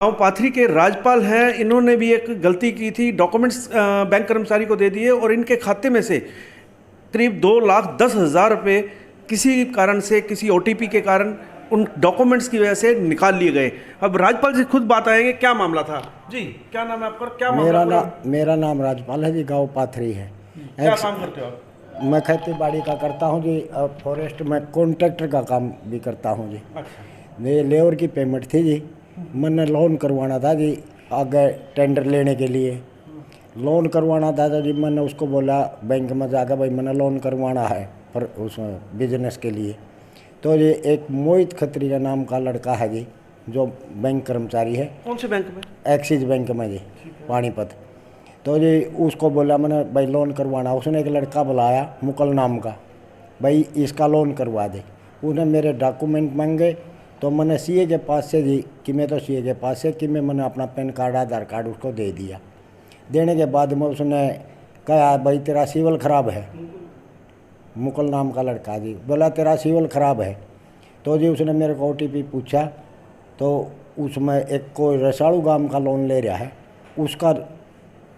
गाँव पाथरी के राज्यपाल हैं, इन्होंने भी एक गलती की थी। डॉक्यूमेंट्स बैंक कर्मचारी को दे दिए और इनके खाते में से करीब 2,10,000 रुपये किसी कारण से, किसी ओटीपी के कारण उन डॉक्यूमेंट्स की वजह से निकाल लिए गए। अब राज्यपाल जी खुद बात आएंगे, क्या मामला था जी? क्या नाम है आपका? क्या मामला? मेरा नाम राजपाल है जी, गाँव पाथरी है। क्या काम करते हो आप? मैं खेती बाड़ी का करता हूँ जी, और फॉरेस्ट में कॉन्ट्रैक्टर का काम भी करता हूँ जी। अच्छा। ये लेबर की पेमेंट थी जी, मैंने लोन करवाना था जी, आगे टेंडर लेने के लिए लोन करवाना था जी। मैंने उसको बोला बैंक में जाकर, भाई मैंने लोन करवाना है पर उस बिजनेस के लिए। तो ये एक मोहित खत्री का नाम का लड़का है जी, जो बैंक कर्मचारी है। कौन से बैंक में? एक्सिस बैंक में जी, पानीपत। तो जी उसको बोला मैंने, भाई लोन करवाना। उसने एक लड़का बुलाया मुकल नाम का, भाई इसका लोन करवा दे। उसने मेरे डॉक्यूमेंट मांगे, तो मैंने सीए के पास से जी, कि मैं तो सीए के पास से कि मैंने अपना पैन कार्ड, आधार कार्ड उसको दे दिया। देने के बाद में उसने कहा, भाई तेरा सिविल ख़राब है। मुकल नाम का लड़का जी बोला, तेरा सिविल ख़राब है। तो जी उसने मेरे को ओटीपी पूछा, तो उसमें एक कोई रसाड़ू गांव का लोन ले रहा है, उसका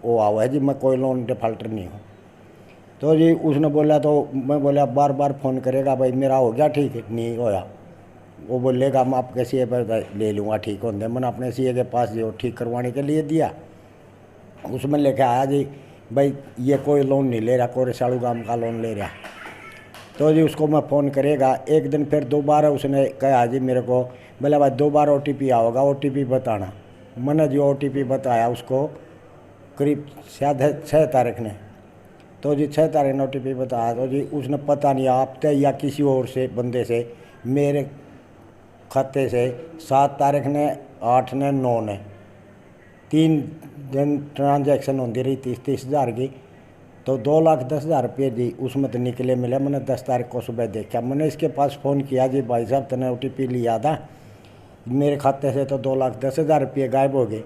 वो आवा है जी, मैं कोई लोन डिफाल्टर नहीं हूँ। तो जी उसने बोला, तो मैं बोला बार बार फ़ोन करेगा, भाई मेरा हो गया ठीक है, नहीं होया। वो बोलेगा मैं आपके सीए पर ले लूँगा ठीक होंगे। मैंने अपने सीए के पास जो ठीक करवाने के लिए दिया, उसमें लेके आया जी, भाई ये कोई लोन नहीं ले रहा, कोई रसाड़ू गांव का लोन ले रहा। तो जी उसको मैं फ़ोन करेगा, एक दिन फिर दोबारा उसने कहा जी मेरे को, बोला भाई दोबारा ओटीपी आओगा, ओटीपी बताना। मैंने जो ओटीपी बताया उसको करीब शायद 6 तारीख ने। तो जी 6 तारीख ने ओटीपी बताया। तो जी उसने पता नहीं आप तय या किसी और से बंदे से मेरे खाते से 7 तारीख ने, 8 ने, 9 ने 3 दिन ट्रांजैक्शन होती रही 30-30 हज़ार की। तो 2,10,000 रुपये जी उसमें तो निकले मिले। मैंने 10 तारीख को सुबह देखा, मैंने इसके पास फ़ोन किया जी, भाई साहब तूने ओटीपी लिया था मेरे खाते से, तो 2,10,000 रुपये गायब हो गए।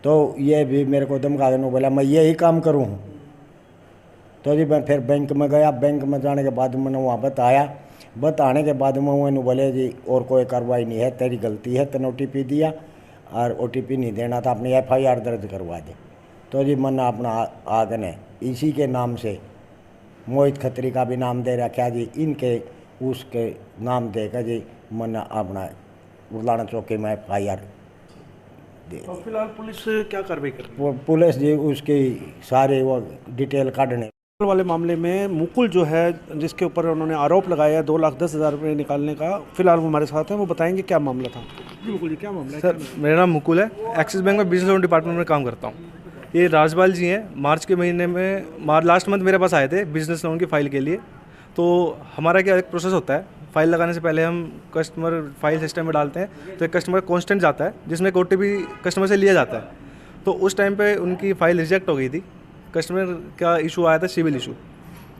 तो ये भी मेरे को धमका देने बोला मैं यही काम करूँ। तो जी मैं फिर बैंक में गया। बैंक में जाने के बाद मैंने वहाँ बताने के बाद में वो बोले जी और कोई कार्रवाई नहीं है, तेरी गलती है, तेने ओटीपी दिया और ओटीपी नहीं देना था, अपनी एफआईआर दर्ज करवा दे। तो जी मैंने अपना आगने इसी के नाम से मोहित खत्री का भी नाम दे रखा जी, इनके उसके नाम देकर जी मैंने अपना उड़लाना चौकी में एफआईआर दे। तो फिलहाल पुलिस क्या कार्रवाई कर रही है? पुलिस जी उसकी सारे वो डिटेल काटने वाले मामले में मुकुल जो है, जिसके ऊपर उन्होंने आरोप लगाया है 2,10,000 रुपये निकालने का, फिलहाल वो हमारे साथ हैं, वो बताएंगे क्या मामला था। जी मुकुल जी, क्या मामला है? सर मेरा नाम मुकुल है, एक्सिस बैंक में बिजनेस लोन डिपार्टमेंट में काम करता हूँ। ये राजपाल जी हैं, मार्च के महीने में लास्ट मंथ मेरे पास आए थे बिजनेस लोन की फ़ाइल के लिए। तो हमारा क्या एक प्रोसेस होता है, फ़ाइल लगाने से पहले हम कस्टमर फाइल सिस्टम में डालते हैं, तो एक कस्टमर कॉन्स्टेंट जाता है जिसमें एक ओटीपी कस्टमर से लिया जाता है। तो उस टाइम पे उनकी फ़ाइल रिजेक्ट हो गई थी। कस्टमर का इशू आया था सिविल इशू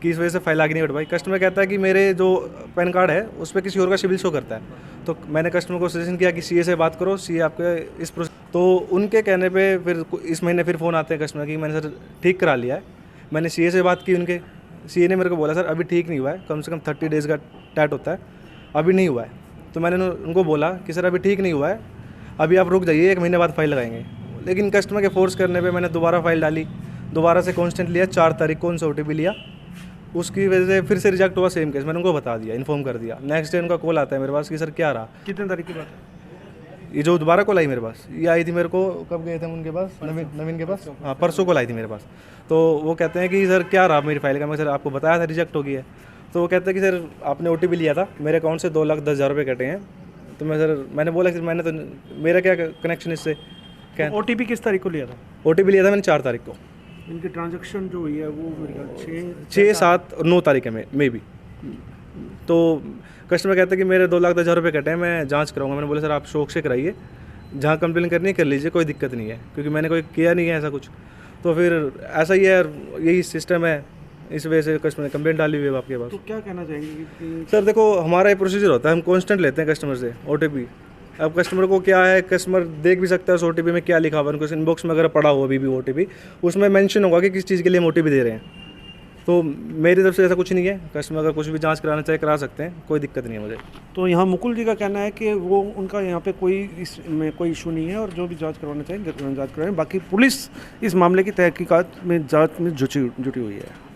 कि इस वजह से फाइल आगे नहीं बढ़ पाई। कस्टमर कहता है कि मेरे जो पैन कार्ड है उस पर किसी और का सिविल शो करता है। तो मैंने कस्टमर को सजेशन किया कि सीए से बात करो, सीए आपके इस प्रोसेस। तो उनके कहने पे फिर इस महीने फिर फ़ोन आते हैं कस्टमर की, मैंने सर ठीक करा लिया है। मैंने सीए से बात की, उनके सीए ने मेरे को बोला सर अभी ठीक नहीं हुआ है, कम से कम 30 डेज़ का टैट होता है, अभी नहीं हुआ है। तो मैंने उनको बोला कि सर अभी ठीक नहीं हुआ है, अभी आप रुक जाइए, 1 महीने बाद फाइल लगाएंगे। लेकिन कस्टमर के फोर्स करने पे मैंने दोबारा फाइल डाली, दोबारा से कॉन्स्टेंट लिया, 4 तारीख को उनसे ओटीपी लिया, उसकी वजह से फिर से रिजेक्ट हुआ सेम केस। मैंने उनको बता दिया, इन्फॉर्म कर दिया। नेक्स्ट डे उनका कॉल आता है मेरे पास कि सर क्या रहा। कितने तारीख की बात है? ये जो दोबारा कॉल आई मेरे पास, ये आई थी मेरे को, कब गए थे हम उनके पास, नवीन के पास, हाँ परसों कॉल आई थी मेरे पास। तो वो कहते हैं कि सर क्या रहा मेरी फाइल का। मैं सर आपको बताया था रिजेक्ट हो गई है। तो वो कहते हैं कि सर आपने ओटीपी लिया था, मेरे अकाउंट से 2,10,000 रुपये कटे हैं। तो मैंने बोला कि मैंने तो, मेरा क्या कनेक्शन इससे। क्या ओटीपी किस तारीख को लिया था? ओटीपी लिया था मैंने 4 तारीख को। इनकी ट्रांजैक्शन जो हुई है वो 6, 7 और 9 तारीख है मे बी। तो कस्टमर कहते हैं कि मेरे 2,10,000 रुपये कटे हैं, मैं जांच कराऊंगा। मैंने बोला सर आप शौक से कराइए, जहाँ कंप्लेन करनी है कर लीजिए, कोई दिक्कत नहीं है, क्योंकि मैंने कोई किया नहीं है ऐसा कुछ। तो फिर ऐसा ही है, यही सिस्टम है, इस वजह से कस्टमर ने कंप्लेंट डाली हुई है आपके पास। तो क्या कहना चाहेंगे कि सर देखो हमारा ये प्रोसीजर होता है, हम कॉन्स्टेंट लेते हैं कस्टमर से ओटीपी। अब कस्टमर को क्या है, कस्टमर देख भी सकता है उस ओटीपी में क्या लिखा हुआ है। उनको इनबॉक्स में अगर पड़ा हो अभी भी ओटीपी, उसमें मेंशन होगा कि किस चीज़ के लिए हम ओटीपी दे रहे हैं। तो मेरी तरफ से ऐसा कुछ नहीं है, कस्टमर अगर कुछ भी जांच कराना चाहे करा सकते हैं, कोई दिक्कत नहीं है मुझे। तो यहाँ मुकुल जी का कहना है कि वो उनका यहाँ पे कोई इसमें कोई इशू नहीं है और जो भी जांच करवाना चाहें जांच करवाएं। बाकी पुलिस इस मामले की तहकीकात में जांच में जुटी हुई है।